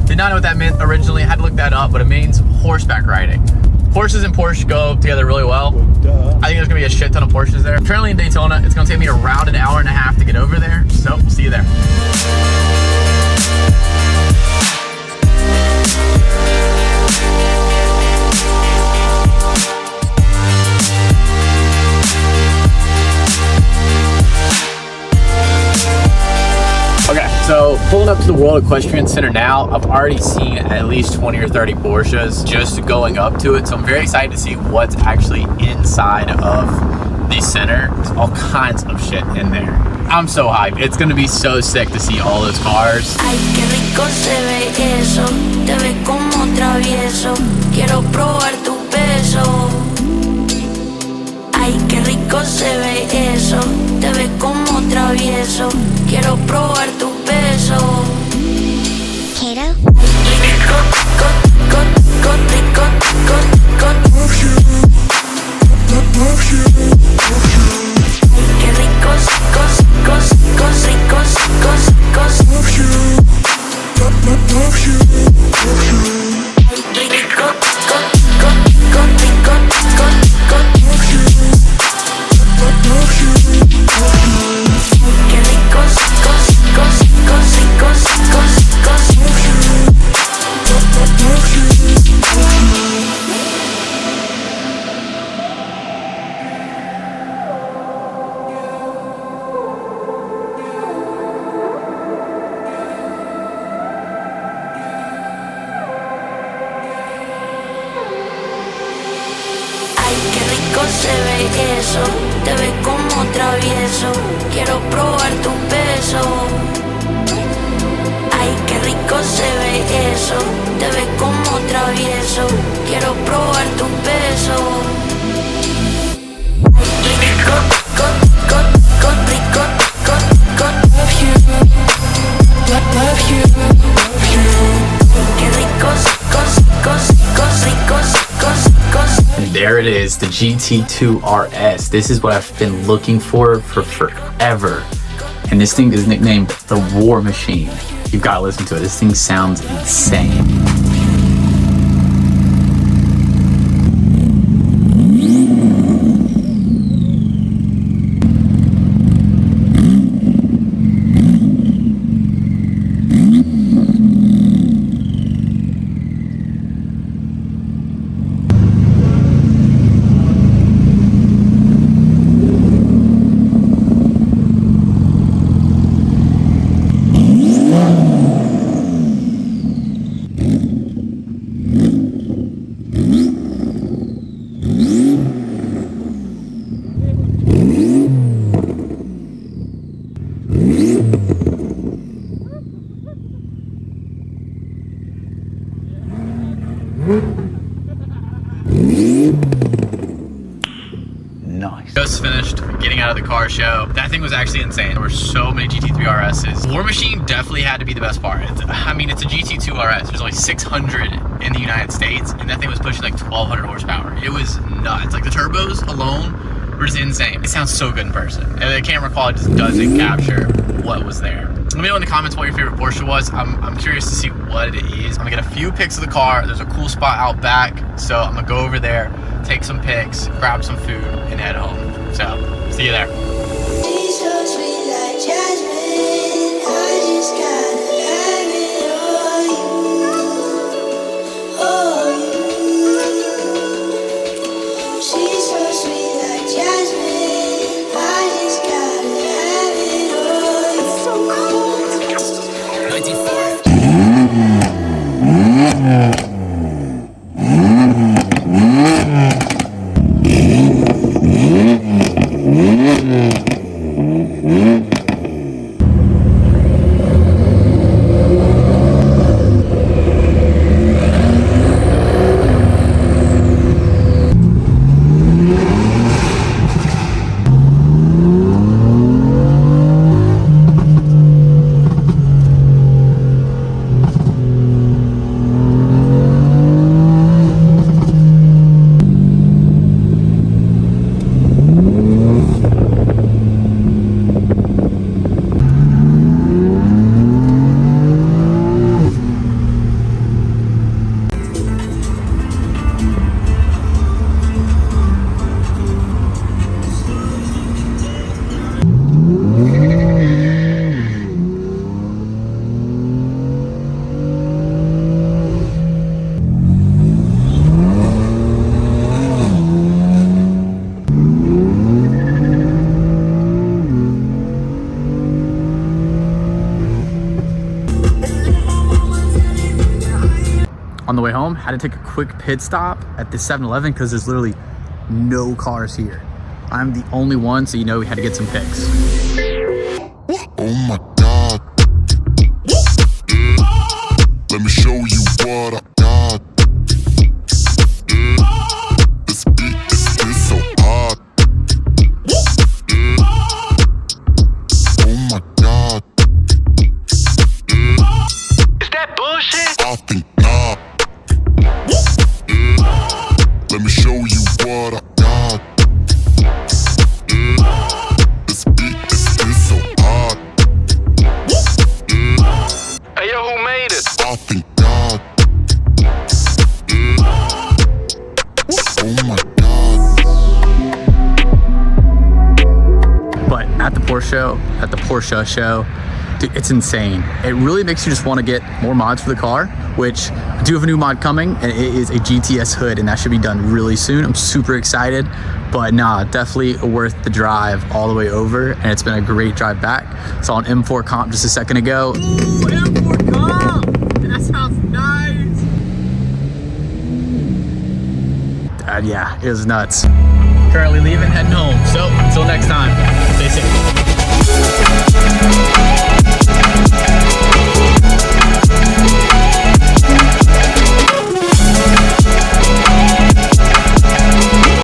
Did not know what that meant originally. I had to look that up, but it means horseback riding. Porsches and Porsche go together really well. I think there's gonna be a shit ton of Porsches there. I'm currently in Daytona. It's gonna take me around an hour and a half to get over there. So we'll see you there. Okay, so pulling up to the World Equestrian Center now, I've already seen at least 20 or 30 Porsches just going up to it. So I'm very excited to see what's actually inside of the center. There's all kinds of shit in there. I'm so hyped. It's gonna be so sick to see all those cars. Ay, qué rico se ve eso, te ves como travieso, quiero probar tu beso. Ay, qué rico se ve eso, te ves como travieso, quiero probar tu beso. Kato? Rico, qué ricos, se ve eso, te ves como travieso, quiero probar tu beso. Ay, qué rico se ve eso, te ves como travieso, quiero probar tu beso. Rico, love you. Qué ricos, There it is, the GT2 RS. This is what I've been looking for forever. And this thing is nicknamed the War Machine. You've got to listen to it. This thing sounds insane. Nice. Just finished getting out of the car show. That thing was actually insane. There were so many GT3 RSs. War Machine definitely had to be the best part. I mean, it's a GT2 RS. There's only 600 in the United States, and that thing was pushing like 1,200 horsepower. It was nuts. Like the turbos alone were just insane. It sounds so good in person. And the camera quality just doesn't capture what was there. Let me know in the comments what your favorite Porsche was. I'm curious to see what it is. I'm gonna get a few pics of the car. There's a cool spot out back, so I'm gonna go over there, take some pics, grab some food, and head home. So, see you there. She's so sweet like jasmine, I just gotta have it on you, She's so sweet like jasmine, I just gotta have it on you. It's so cold. 94. On the way home, had to take a quick pit stop at the 7-Eleven because there's literally no cars here. I'm the only one, so you know we had to get some pics. Oh my God. Let me show you what I got. This beat is so hot. Oh my God. Is that bullshit? I think not. Let me show you what I got. This beat is so hot. Hey, yo, who made it? I think God. Oh my God. But at the Porsche show, dude, it's insane. It really makes you just want to get more mods for the car, which I do have a new mod coming, and it is a GTS hood, and that should be done really soon. I'm super excited, but nah, definitely worth the drive all the way over, and it's been a great drive back. Saw an M4 comp just a second ago. Ooh, M4 comp! That sounds nice. Yeah, it was nuts. Currently leaving, heading home. So until next time, stay safe.